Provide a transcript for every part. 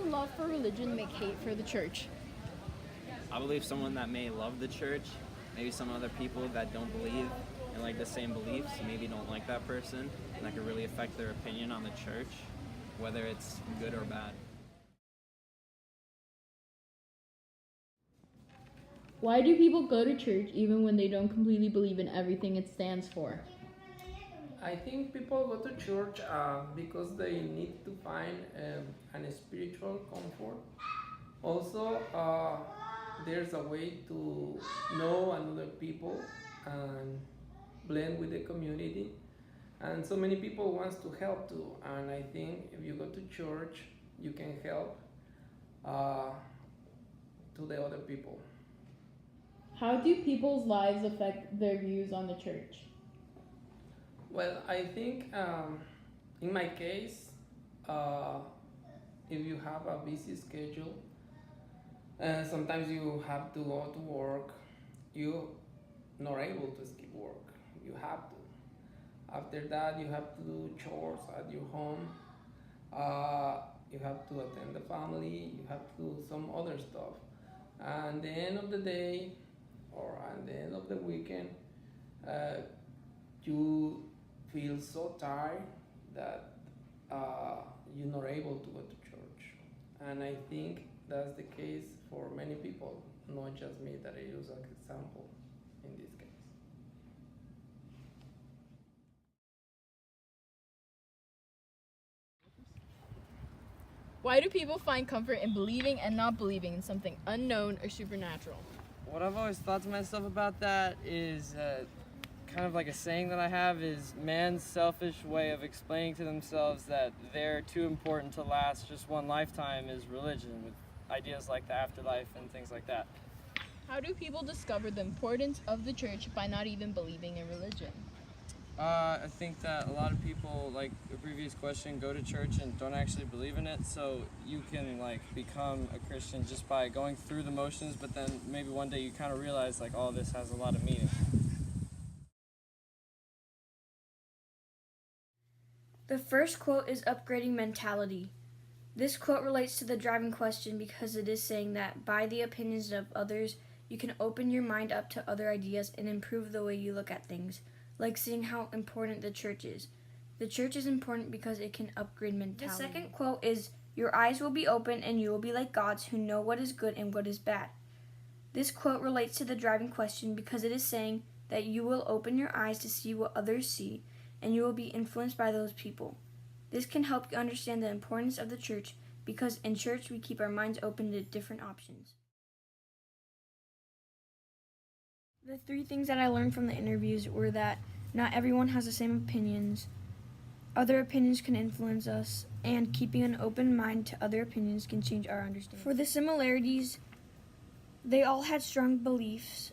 can love for religion make hate for the church? I believe someone that may love the church, maybe some other people that don't believe in like the same beliefs, maybe don't like that person, and that could really affect their opinion on the church, whether it's good or bad. Why do people go to church even when they don't completely believe in everything it stands for? I think people go to church because they need to find an spiritual comfort. Also, there's a way to know another people and blend with the community. And so many people wants to help too. And I think if you go to church, you can help to the other people. How do people's lives affect their views on the church? Well, I think in my case, uh, if you have a busy schedule, sometimes you have to go to work, you're not able to skip work. You have to. After that, you have to do chores at your home. You have to attend the family. You have to do some other stuff. And the end of the day, or at the end of the weekend, you feel so tired that you're not able to go to church. And I think that's the case for many people, not just me that I use as an example in this case. Why do people find comfort in believing and not believing in something unknown or supernatural? What I've always thought to myself about that is kind of like a saying that I have is man's selfish way of explaining to themselves that they're too important to last just one lifetime is religion, with ideas like the afterlife and things like that. How do people discover the importance of the church by not even believing in religion? I think that a lot of people, like the previous question, go to church and don't actually believe in it, so you can like become a Christian just by going through the motions, but then maybe one day you kind of realize like all this has a lot of meaning. The first quote is upgrading mentality. This quote relates to the driving question because it is saying that by the opinions of others, you can open your mind up to other ideas and improve the way you look at things, like seeing how important the church is. The church is important because it can upgrade mentality. The second quote is, your eyes will be open and you will be like gods who know what is good and what is bad. This quote relates to the driving question because it is saying that you will open your eyes to see what others see and you will be influenced by those people. This can help you understand the importance of the church because in church we keep our minds open to different options. The three things that I learned from the interviews were that not everyone has the same opinions, other opinions can influence us, and keeping an open mind to other opinions can change our understanding. For the similarities, they all had strong beliefs.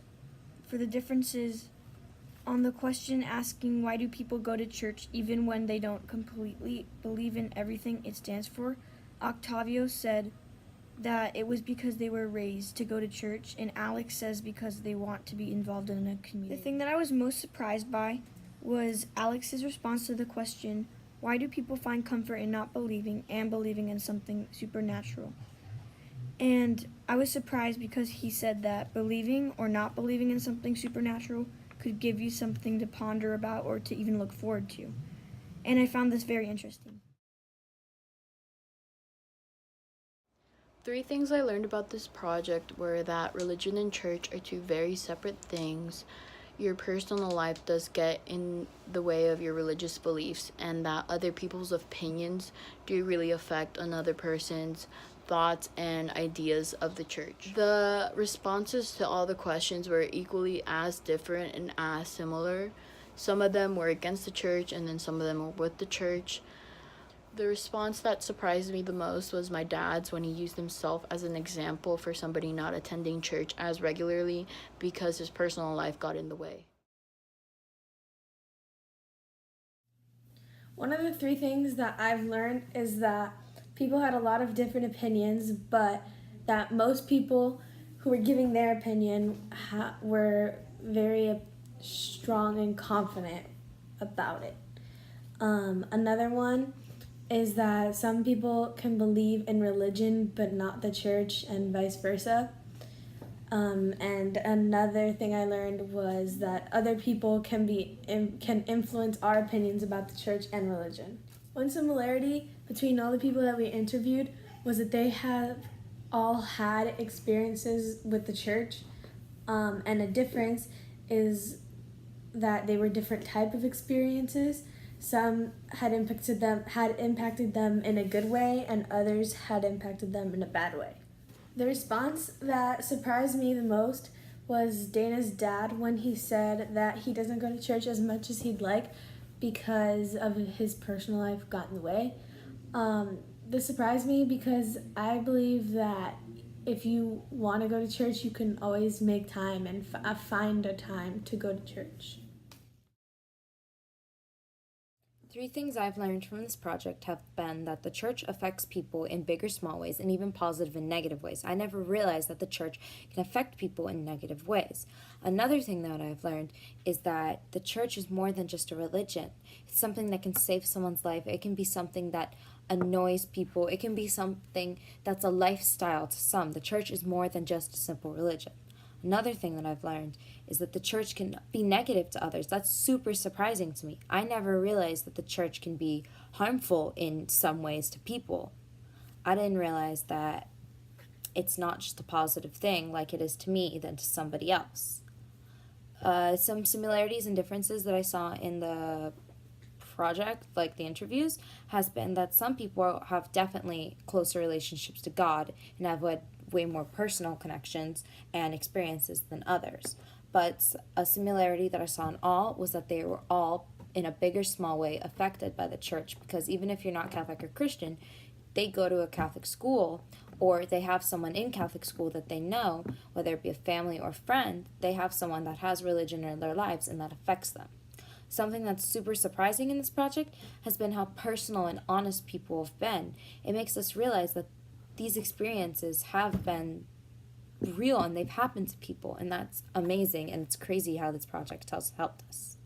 For the differences, on the question asking why do people go to church even when they don't completely believe in everything it stands for, Octavio said that it was because they were raised to go to church, and Alex says because they want to be involved in a community. The thing that I was most surprised by was Alex's response to the question, why do people find comfort in not believing and believing in something supernatural? And I was surprised because he said that believing or not believing in something supernatural could give you something to ponder about or to even look forward to. And I found this very interesting. Three things I learned about this project were that religion and church are two very separate things. Your personal life does get in the way of your religious beliefs, and that other people's opinions do really affect another person's thoughts and ideas of the church. The responses to all the questions were equally as different and as similar. Some of them were against the church, and then some of them were with the church. The response that surprised me the most was my dad's when he used himself as an example for somebody not attending church as regularly because his personal life got in the way. One of the three things that I've learned is that people had a lot of different opinions, but that most people who were giving their opinion were very strong and confident about it. Another one is that some people can believe in religion but not the church, and vice versa. And another thing I learned was that other people can influence our opinions about the church and religion. One similarity between all the people that we interviewed was that they have all had experiences with the church, and a difference is that they were different type of experiences. Some had impacted them in a good way, and others had impacted them in a bad way. The response that surprised me the most was Dana's dad when he said that he doesn't go to church as much as he'd like because of his personal life got in the way. This surprised me because I believe that if you want to go to church, you can always make time and find a time to go to church. 3 things I've learned from this project have been that the church affects people in big or small ways, and even positive and negative ways. I never realized that the church can affect people in negative ways. Another thing that I've learned is that the church is more than just a religion. It's something that can save someone's life. It can be something that annoys people. It can be something that's a lifestyle to some. The church is more than just a simple religion. Another thing that I've learned is that the church can be negative to others. That's super surprising to me. I never realized that the church can be harmful in some ways to people. I didn't realize that it's not just a positive thing like it is to me than to somebody else. Some similarities and differences that I saw in the project, like the interviews, has been that some people have definitely closer relationships to God and have way more personal connections and experiences than others. But a similarity that I saw in all was that they were all, in a big or small way, affected by the church, because even if you're not Catholic or Christian, they go to a Catholic school, or they have someone in Catholic school that they know, whether it be a family or friend, they have someone that has religion in their lives and that affects them. Something that's super surprising in this project has been how personal and honest people have been. It makes us realize that these experiences have been real and they've happened to people, and that's amazing, and it's crazy how this project has helped us.